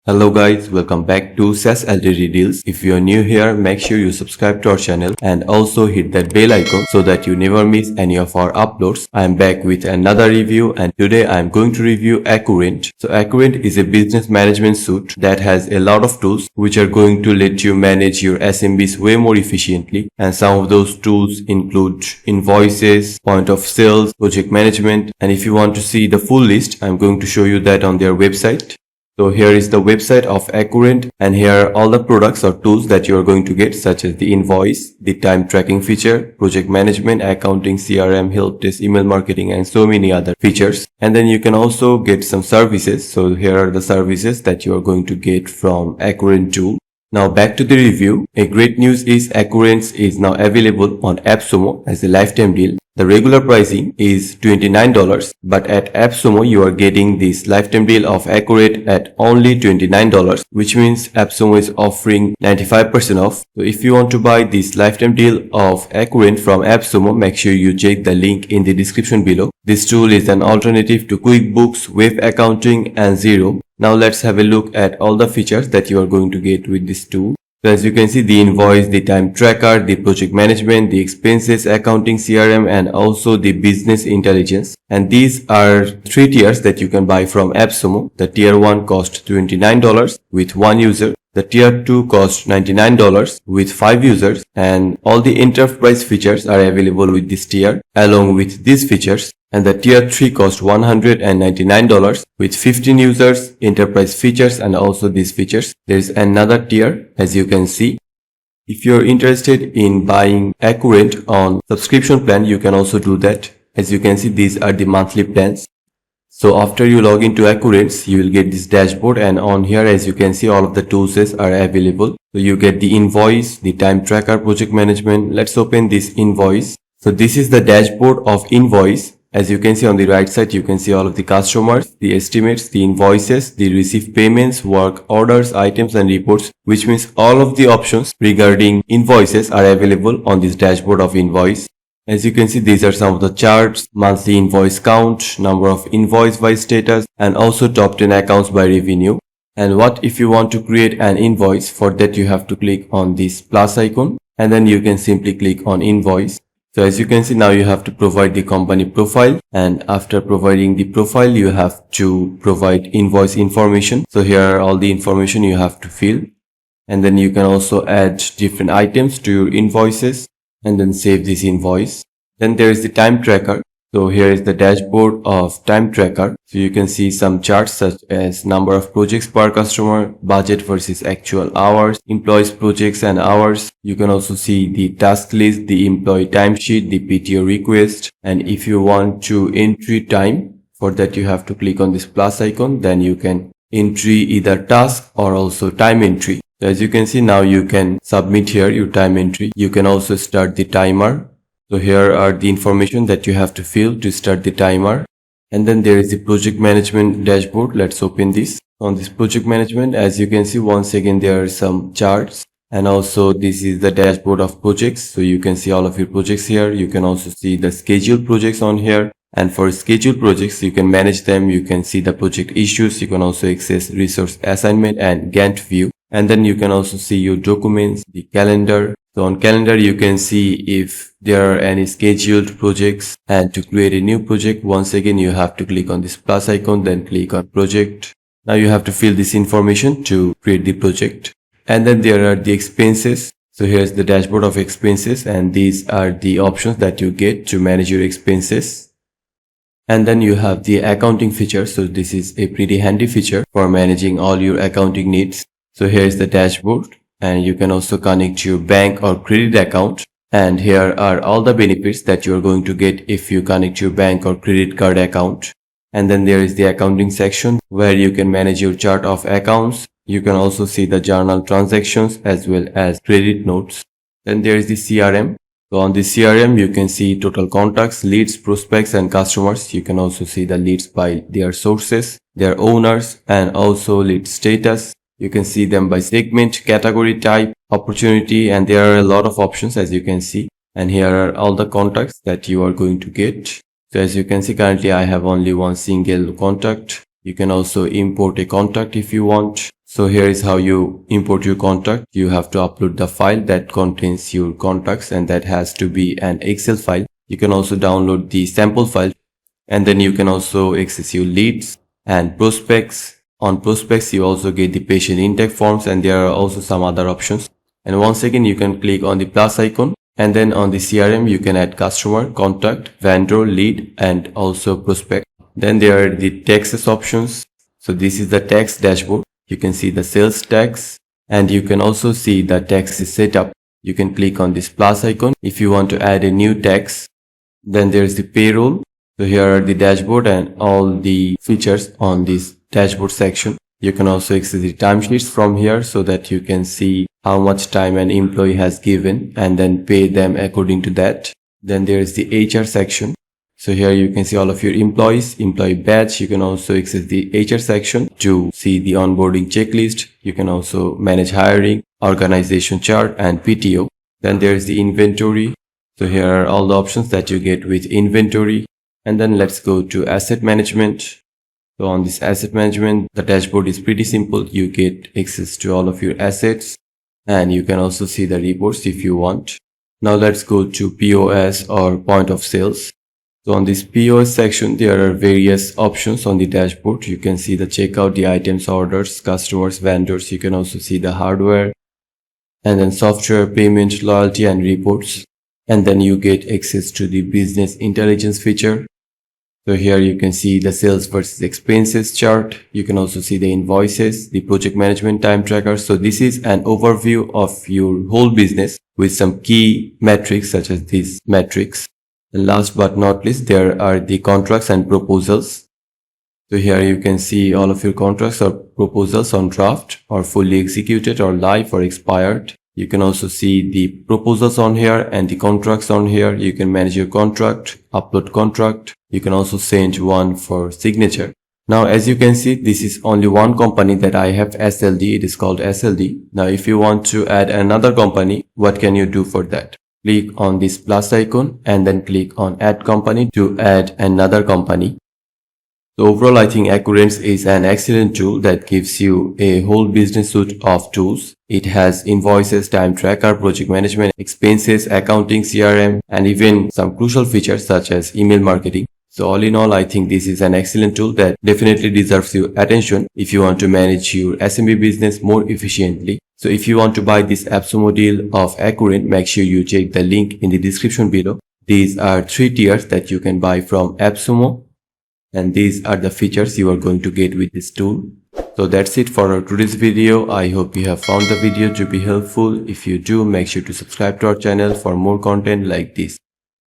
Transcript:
Hello guys, welcome back to SaaS Alternative Deals. If you are new here, make sure you subscribe to our channel and also hit that bell icon so that you never miss any of our uploads. I am back with another review and today I am going to review Accurants. So Accurants is a business management suite that has a lot of tools which are going to let you manage your SMBs way more efficiently, and some of those tools include invoices, point of sales, project management, and if you want to see the full list, I am going to show you that on their website. So here is the website of Accurants, and here are all the products or tools that you are going to get, such as the invoice, the time tracking feature, project management, accounting, CRM, help desk, email marketing, and so many other features. And then you can also get some services. So here are the services that you are going to get from Accurants tool. Now back to the review. A great news is Accurants is now available on Appsumo as a lifetime deal. The regular pricing is $29, but at Appsumo you are getting this lifetime deal of Accurants at only $29, which means Appsumo is offering 95% off. So if you want to buy this lifetime deal of Accurants from Appsumo, make sure you check the link in the description below. This tool is an alternative to QuickBooks, Web Accounting, and Xero. Now let's have a look at all the features that you are going to get with this tool. So as you can see, the invoice, the time tracker, the project management, the expenses, accounting, CRM, and also the business intelligence. And these are 3 tiers that you can buy from Appsumo. The tier 1 costs $29 with 1 user. The tier 2 costs $99 with 5 users, and all the enterprise features are available with this tier along with these features. And the tier 3 costs $199 with 15 users, enterprise features, and also these features. There is another tier, as you can see. If you are interested in buying Accurants on subscription plan, you can also do that. As you can see, these are the monthly plans. So after you log into Accurants, you will get this dashboard, and on here, as you can see, all of the tools are available. So you get the invoice, the time tracker, project management. Let's open this invoice. So this is the dashboard of invoice. As you can see on the right side, you can see all of the customers, the estimates, the invoices, the received payments, work orders, items, and reports, which means all of the options regarding invoices are available on this dashboard of invoice. As you can see, these are some of the charts: monthly invoice count, number of invoice by status, and also top 10 accounts by revenue. And what if you want to create an invoice? For that, you have to click on this plus icon, and then you can simply click on invoice. So as you can see, now you have to provide the company profile, and after providing the profile, you have to provide invoice information. So here are all the information you have to fill, and then you can also add different items to your invoices and then save this invoice. Then there is the time tracker. So here is the dashboard of time tracker. So you can see some charts such as number of projects per customer, budget versus actual hours, employees, projects, and hours. You can also see the task list, the employee timesheet, the PTO request. And if you want to entry time, for that you have to click on this plus icon. Then you can entry either task or also time entry. So as you can see, now you can submit here your time entry. You can also start the timer. So here are the information that you have to fill to start the timer. And then there is the project management dashboard. Let's open this. On this project management, as you can see, once again there are some charts, and also this is the dashboard of projects. So you can see all of your projects here. You can also see the scheduled projects on here, and for scheduled projects you can manage them. You can see the project issues. You can also access resource assignment and Gantt view, and then you can also see your documents, the calendar. So on calendar, you can see if there are any scheduled projects, and to create a new project, once again, you have to click on this plus icon, then click on project. Now you have to fill this information to create the project. And then there are the expenses. So here's the dashboard of expenses, and these are the options that you get to manage your expenses. And then you have the accounting feature. So this is a pretty handy feature for managing all your accounting needs. So here's the dashboard, and you can also connect your bank or credit account. And here are all the benefits that you are going to get if you connect your bank or credit card account. And then there is the accounting section where you can manage your chart of accounts. You can also see the journal transactions as well as credit notes. Then there is the CRM. So on the CRM, you can see total contacts, leads, prospects, and customers. You can also see the leads by their sources, their owners, and also lead status. You can see them by segment, category, type, opportunity, and there are a lot of options, as you can see. And here are all the contacts that you are going to get. So as you can see, currently I have only one single contact. You can also import a contact if you want. So here is how you import your contract. You have to upload the file that contains your contracts, and that has to be an Excel file. You can also download the sample file, and then you can also access your leads and prospects. On prospects, you also get the patient intake forms, and there are also some other options. And once again, you can click on the plus icon, and then on the CRM, you can add customer, contact, vendor, lead, and also prospect. Then there are the taxes options. So this is the tax dashboard. You can see the sales tax, and you can also see the taxes setup. You can click on this plus icon if you want to add a new tax. Then there is the payroll. So here are the dashboard and all the features on this dashboard section. You can also access the timesheets from here so that you can see how much time an employee has given and then pay them according to that. Then there is the HR section. So here you can see all of your employees, employee badge. You can also access the HR section to see the onboarding checklist. You can also manage hiring, organization chart, and PTO. Then there is the inventory. So here are all the options that you get with inventory. And then let's go to asset management. So on this asset management, the dashboard is pretty simple. You get access to all of your assets, and you can also see the reports if you want. Now let's go to POS or point of sales. So on this POS section, there are various options on the dashboard. You can see the checkout, the items, orders, customers, vendors. You can also see the hardware, and then software, payment, loyalty, and reports. And then you get access to the business intelligence feature. So here you can see the sales versus expenses chart. You can also see the invoices, the project management time tracker. So this is an overview of your whole business with some key metrics such as these metrics. And last but not least, there are the contracts and proposals. So here you can see all of your contracts or proposals on draft or fully executed or live or expired. You can also see the proposals on here and the contracts on here. You can manage your contract, upload contract. You can also send one for signature. Now, as you can see, this is only one company that I have, SLD. It is called SLD. Now, if you want to add another company, what can you do for that? Click on this plus icon and then click on add company to add another company. So overall, I think Accurants is an excellent tool that gives you a whole business suite of tools. It has invoices, time tracker, project management, expenses, accounting, CRM, and even some crucial features such as email marketing. So all in all, I think this is an excellent tool that definitely deserves your attention if you want to manage your SMB business more efficiently. So if you want to buy this Appsumo Deal of Accurants, make sure you check the link in the description below. These are 3 tiers that you can buy from Appsumo, and these are the features you are going to get with this tool. So that's it for our today's video. I hope you have found the video to be helpful. If you do, make sure to subscribe to our channel for more content like this.